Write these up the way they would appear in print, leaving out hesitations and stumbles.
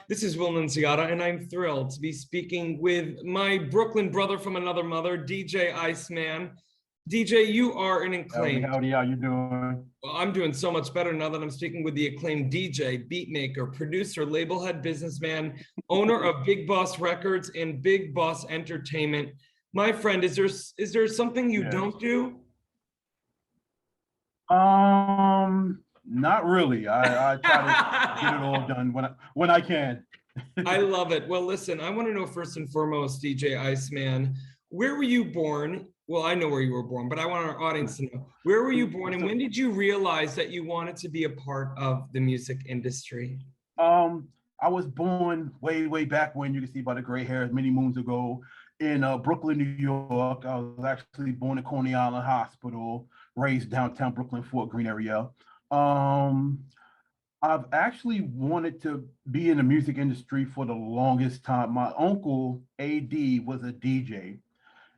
This is Will Nunziata, and I'm thrilled to be speaking with my Brooklyn brother from another mother, DJ ICEMAN. DJ, you are an Acclaimed. Howdy, how you doing? Well, I'm doing so much better now that I'm speaking with the Acclaimed DJ, beatmaker, producer, label head, businessman, owner of Big Boss Records and Big Boss Entertainment. My friend, is there something you don't do? Not really. I try to get it all done when I can. I love it. Well, listen, I want to know first and foremost, DJ ICEMAN, where were you born? Well, I know where you were born, but I want our audience to know, where were you born and when did you realize that you wanted to be a part of the music industry? I was born way back when, you can see by the gray hair, many moons ago, in Brooklyn, New York. I was actually born at Coney Island Hospital, raised downtown Brooklyn, Fort Greene area. I've actually wanted to be in the music industry for the longest time. My uncle, AD, was a DJ.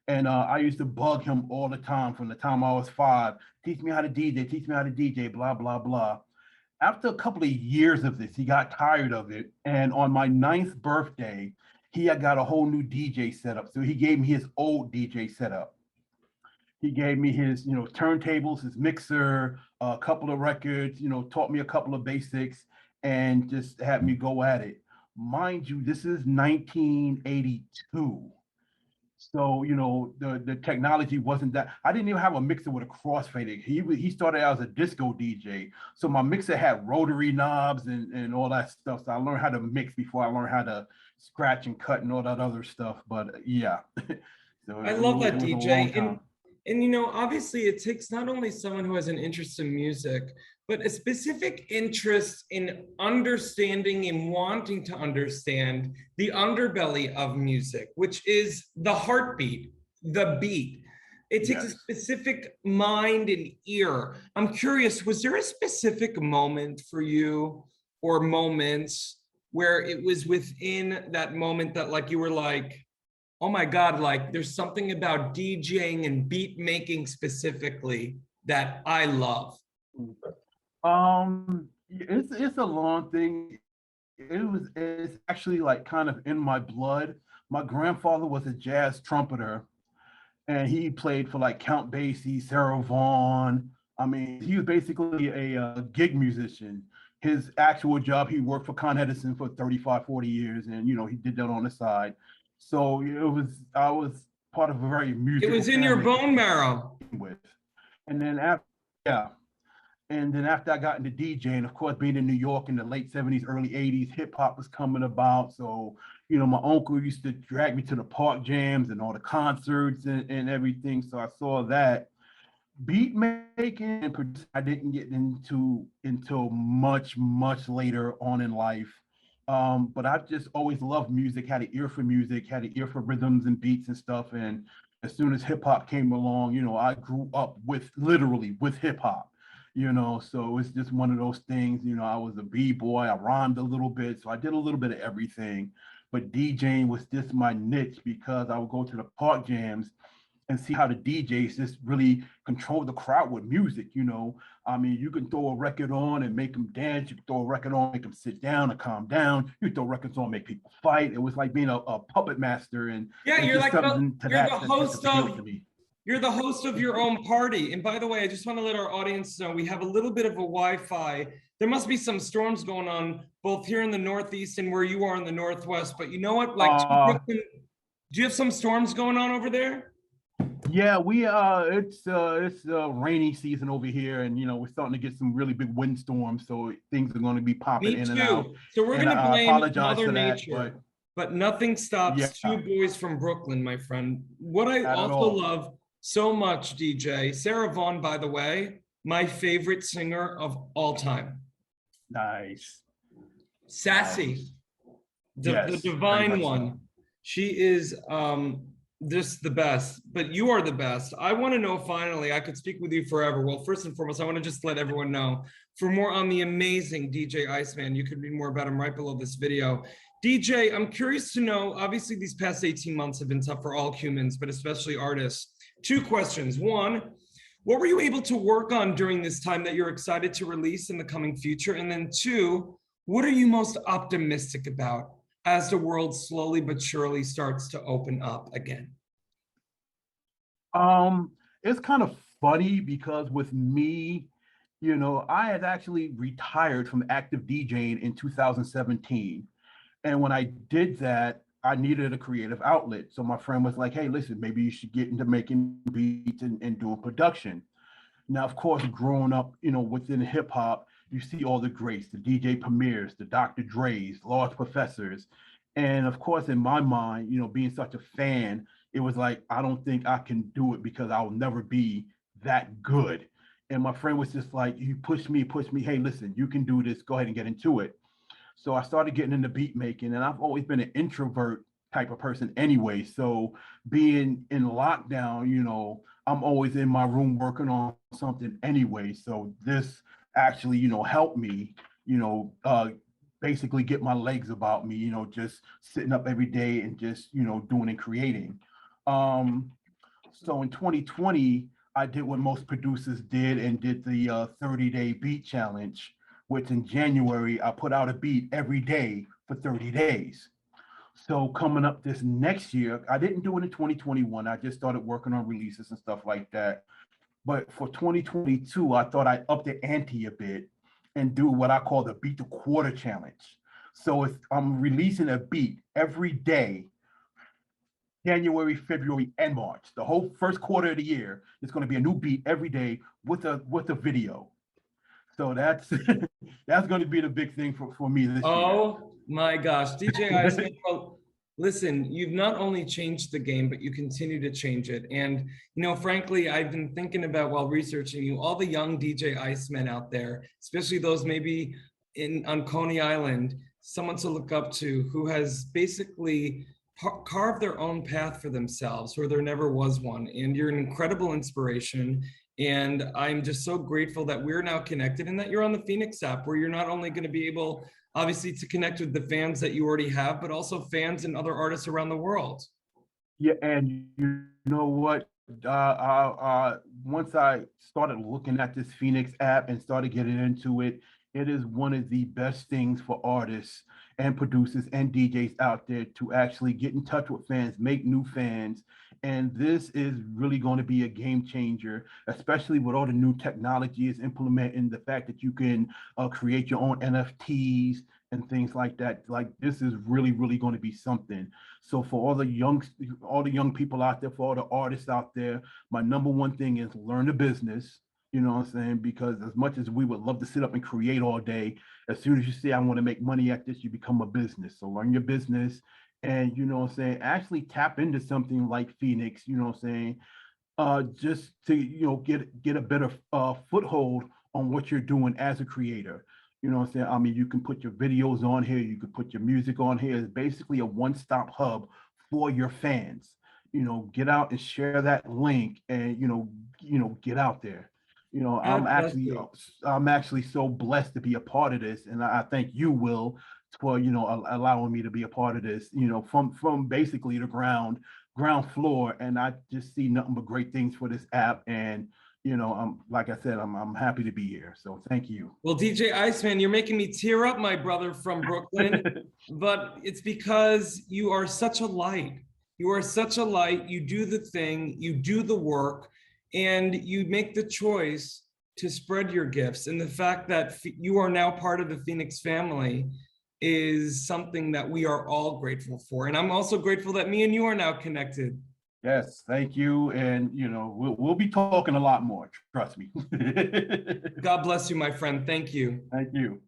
And I used to bug him all the time from the time I was 5. Teach me how to DJ, teach me how to DJ, blah, blah, blah. After a couple of years of this, he got tired of it. And on my 9th birthday, he had got a whole new DJ setup. So he gave me his old DJ setup. He gave me his, turntables, his mixer, a couple of records, taught me a couple of basics and just had me go at it. Mind you, this is 1982. So, the technology wasn't that. I didn't even have a mixer with a crossfader. He started out as a disco DJ. So my mixer had rotary knobs and all that stuff. So I learned how to mix before I learned how to scratch and cut and all that other stuff. But yeah. So I love that, DJ. And obviously it takes not only someone who has an interest in music, but a specific interest in understanding and wanting to understand the underbelly of music, which is the heartbeat, the beat. It takes a specific mind and ear. I'm curious, was there a specific moment for you or moments where it was within that moment that you were like, oh my God, there's something about DJing and beat making specifically that I love? It's a long thing. It's actually kind of in my blood. My grandfather was a jazz trumpeter and he played for Count Basie, Sarah Vaughan. I mean, he was basically a gig musician. His actual job, he worked for Con Edison for 35, 40 years and he did that on the side. So I was part of a very musical. It was in your bone marrow. And then after I got into DJing, of course, being in New York in the late 70s, early 80s, hip hop was coming about. So, my uncle used to drag me to the park jams and all the concerts and everything. So I saw that. Beat making and producing, I didn't get into until much later on in life. But I've just always loved music, had an ear for music, had an ear for rhythms and beats and stuff. And as soon as hip hop came along, I grew up literally with hip hop, so it's just one of those things, I was a B-boy, I rhymed a little bit. So I did a little bit of everything, but DJing was just my niche because I would go to the park jams and see how the DJs just really control the crowd with music, I mean, you can throw a record on and make them dance. You can throw a record on, make them sit down and calm down. You throw records on, make people fight. It was like being a puppet master. And yeah, you're the host of your own party. And by the way, I just want to let our audience know we have a little bit of a Wi-Fi. There must be some storms going on both here in the Northeast and where you are in the Northwest. But you know what? Brooklyn, do you have some storms going on over there? Yeah, it's rainy season over here, and we're starting to get some really big windstorms, so things are going to be popping in and out. So we're going to blame Mother Nature, but nothing stops two boys from Brooklyn, my friend. What I also love so much, DJ, Sarah Vaughan, by the way, my favorite singer of all time. Nice. Sassy, the divine one. She is just the best, but you are the best. I want to know, finally, I could speak with you forever. Well, first and foremost, I want to just let everyone know, for more on the amazing DJ ICEMAN, you could read more about him right below this video. DJ, I'm curious to know, obviously these past 18 months have been tough for all humans, but especially artists. 2 questions. 1, What were you able to work on during this time that you're excited to release in the coming future? And then two, what are you most optimistic about as the world slowly but surely starts to open up again? It's kind of funny because with me, I had actually retired from active DJing in 2017. And when I did that, I needed a creative outlet. So my friend was like, hey, listen, maybe you should get into making beats and doing production. Now, of course, growing up, within hip hop, you see all the greats, the DJ Premiers, the Dr. Dre's, Large Professors. And of course, in my mind, being such a fan, it was like, I don't think I can do it because I'll never be that good. And my friend was just like, you push me, hey, listen, you can do this, go ahead and get into it. So I started getting into beat making, and I've always been an introvert type of person anyway. So being in lockdown, I'm always in my room working on something anyway. So this actually, helped me, basically get my legs about me, just sitting up every day and just, doing and creating. So in 2020, I did what most producers did and did the 30-day beat challenge, which in January, I put out a beat every day for 30 days. So coming up this next year, I didn't do it in 2021. I just started working on releases and stuff like that. But for 2022, I thought I'd up the ante a bit and do what I call the Beat the Quarter Challenge. So I'm releasing a beat every day, January, February, and March. The whole first quarter of the year is going to be a new beat every day with a video. So that's that's going to be the big thing for me this year. Oh my gosh, DJ ICEMAN, well, listen, you've not only changed the game, but you continue to change it. And, frankly, I've been thinking about while researching you, all the young DJ ICEMAN out there, especially those maybe on Coney Island, someone to look up to who has basically carved their own path for themselves, where there never was one. And you're an incredible inspiration. And I'm just so grateful that we're now connected and that you're on the FENIX app, where you're not only going to be able, obviously, to connect with the fans that you already have, but also fans and other artists around the world. Yeah, and you know what? Once I started looking at this FENIX app and started getting into it, it is one of the best things for artists and producers and DJs out there to actually get in touch with fans, make new fans. And this is really going to be a game changer, especially with all the new technology is implementing, the fact that you can create your own NFTs and things like that. Like, this is really, really going to be something. So for all the young people out there, for all the artists out there, my number one thing is learn the business. You know what I'm saying? Because as much as we would love to sit up and create all day, as soon as you say, I want to make money at this, you become a business. So learn your business and, you know what I'm saying, actually tap into something like FENIX, you know what I'm saying, just to, get a better foothold on what you're doing as a creator. You know what I'm saying? I mean, you can put your videos on here, you can put your music on here. It's basically a one-stop hub for your fans. Get out and share that link and, get out there. I'm actually so blessed to be a part of this, and I thank you, Will, for allowing me to be a part of this. From basically the ground floor, and I just see nothing but great things for this app. And I'm like I said, I'm happy to be here. So thank you. Well, DJ ICEMAN, you're making me tear up, my brother from Brooklyn, but it's because you are such a light. You are such a light. You do the thing, you do the work, and you make the choice to spread your gifts. And the fact that you are now part of the FENIX family is something that we are all grateful for. And I'm also grateful that me and you are now connected. Yes, thank you. And, we'll be talking a lot more, trust me. God bless you, my friend. Thank you. Thank you.